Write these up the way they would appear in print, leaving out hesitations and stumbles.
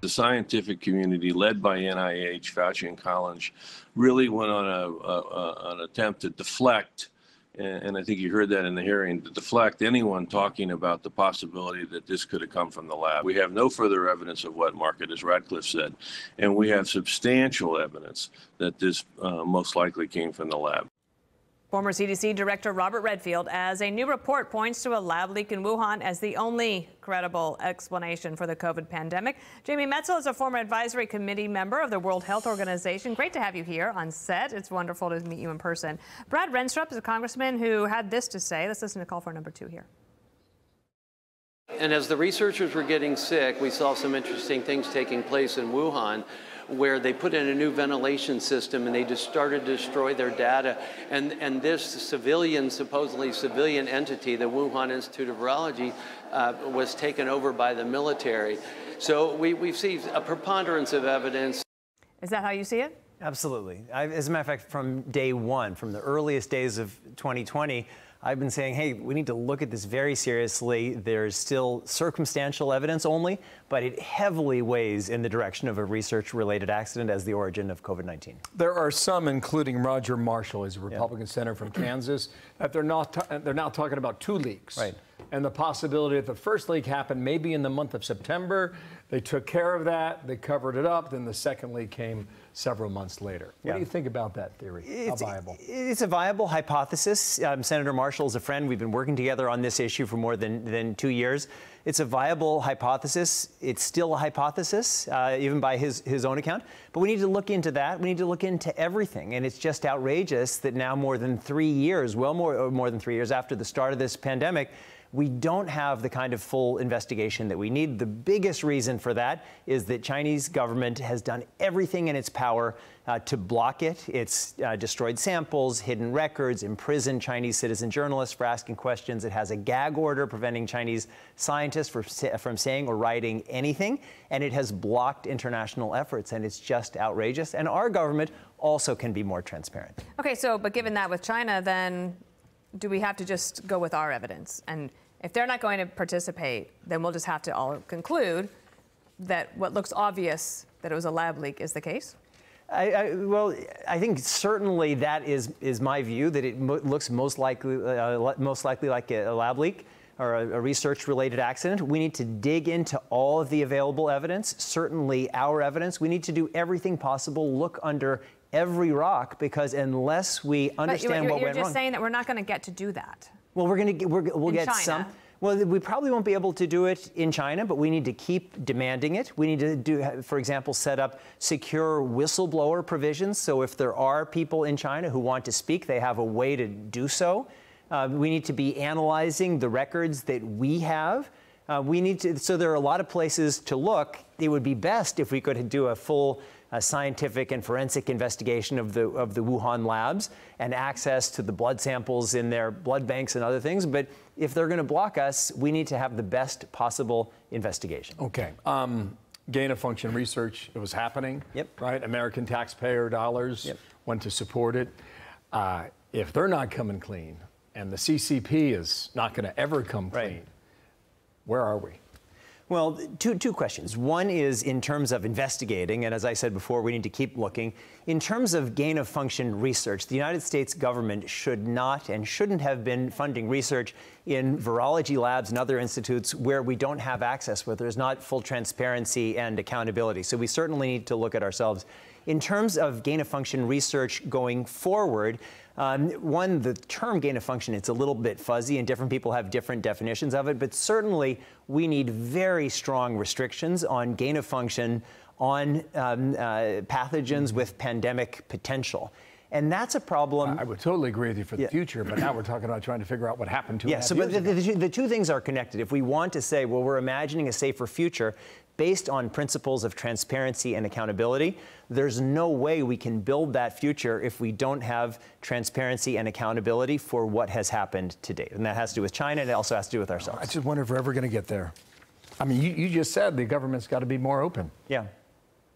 The scientific community, led by NIH, Fauci and Collins, really went on an attempt to deflect, and I think you heard that in the hearing, to deflect anyone talking about the possibility that this could have come from the lab. We have no further evidence of wet market, as Radcliffe said, and we have substantial evidence that this most likely came from the lab. Former CDC Director Robert Redfield, as a new report points to a lab leak in Wuhan as the only credible explanation for the COVID pandemic. Jamie Metzl is a former advisory committee member of the World Health Organization. Great to have you here on set. It's wonderful to meet you in person. Brad Renstrup is a congressman who had this to say. Let's listen to call for number 2 here. And as the researchers were getting sick, we saw some interesting things taking place in Wuhan, where they put in a new ventilation system and they just started to destroy their data. And this supposedly civilian entity, the Wuhan Institute of Virology, was taken over by the military. So we've seen a preponderance of evidence. Is that how you see it? Absolutely. As a matter of fact, from day one, from the earliest days of 2020, I've been saying, hey, we need to look at this very seriously. There's still circumstantial evidence only, but it heavily weighs in the direction of a research-related accident as the origin of COVID-19. There are some, including Roger Marshall, he's a Republican senator from Kansas, that they're now talking about 2 leaks. Right. And the possibility that the first leak happened maybe in the month of September. They took care of that. They covered it up. Then the second leak came several months later. What do you think about that theory? How viable? It's a viable hypothesis. Senator Marshall is a friend. We've been working together on this issue for more than 2 years. It's a viable hypothesis. It's still a hypothesis, even by his own account. But we need to look into that. We need to look into everything. And it's just outrageous that now more than 3 years, more than 3 years after the start of this pandemic, we don't have the kind of full investigation that we need. The biggest reason for that is that Chinese government has done everything in its power to block it. It's destroyed samples, hidden records, imprisoned Chinese citizen journalists for asking questions. It has a gag order preventing Chinese scientists from saying or writing anything. And it has blocked international efforts. And it's just outrageous. And our government also can be more transparent. Okay, but given that with China, then do we have to just go with our evidence? And if they're not going to participate, then we'll just have to all conclude that what looks obvious, that it was a lab leak, is the case? Well, I think certainly that is my view, that it looks most likely like a lab leak or a research-related accident. We need to dig into all of the available evidence, certainly our evidence. We need to do everything possible, look under every rock, because unless we understand what went wrong. You're just saying that we're not going to get to do that. Well, we'll get China. some. Well, we probably won't be able to do it in China, but we need to keep demanding it. We need to for example, set up secure whistleblower provisions. So if there are people in China who want to speak, they have a way to do so. We need to be analyzing the records that we have. So there are a lot of places to look. It would be best if we could do a full scientific and forensic investigation of the Wuhan labs and access to the blood samples in their blood banks and other things. But if they're going to block us, we need to have the best possible investigation. Okay. Gain-of-function research, it was happening, right? American taxpayer dollars went to support it. If they're not coming clean and the CCP is not going to ever come clean, where are we? Well, two questions. One is in terms of investigating, and as I said before, we need to keep looking. In terms of gain-of-function research, the United States government should not and shouldn't have been funding research in virology labs and other institutes where we don't have access, where there's not full transparency and accountability. So we certainly need to look at ourselves. In terms of gain-of-function research going forward, the term gain-of-function, it's a little bit fuzzy and different people have different definitions of it, but certainly we need very strong restrictions on gain-of-function on pathogens with pandemic potential. And that's a problem. I would totally agree with you for the future, but now we're talking about trying to figure out what happened to us. But the two things are connected. If we want to say, well, we're imagining a safer future based on principles of transparency and accountability, there's no way we can build that future if we don't have transparency and accountability for what has happened to date. And that has to do with China, and it also has to do with ourselves. I just wonder if we're ever going to get there. I mean, you just said the government's got to be more open. Yeah.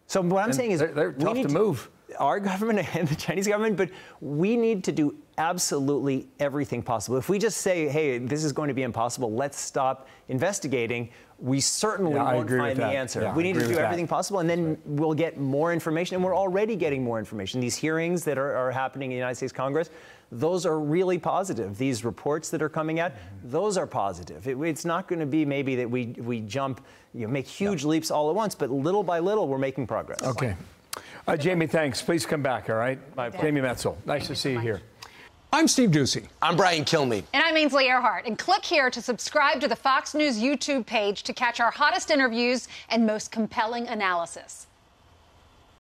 So what I'm saying is they're tough to move. Our government and the Chinese government, but we need to do absolutely everything possible. If we just say, hey, this is going to be impossible, let's stop investigating, we certainly won't find the answer. Yeah, we need to do everything possible, and then we'll get more information, and we're already getting more information. These hearings that are happening in the United States Congress, those are really positive. These reports that are coming out, those are positive. It's not going to be maybe that we jump, make huge leaps all at once, but little by little, we're making progress. Okay. Jamie, thanks. Please come back, all right? Jamie Metzl, nice to see you here. I'm Steve Ducey. I'm Brian Kilmeade. And I'm Ainsley Earhart. And click here to subscribe to the Fox News YouTube page to catch our hottest interviews and most compelling analysis.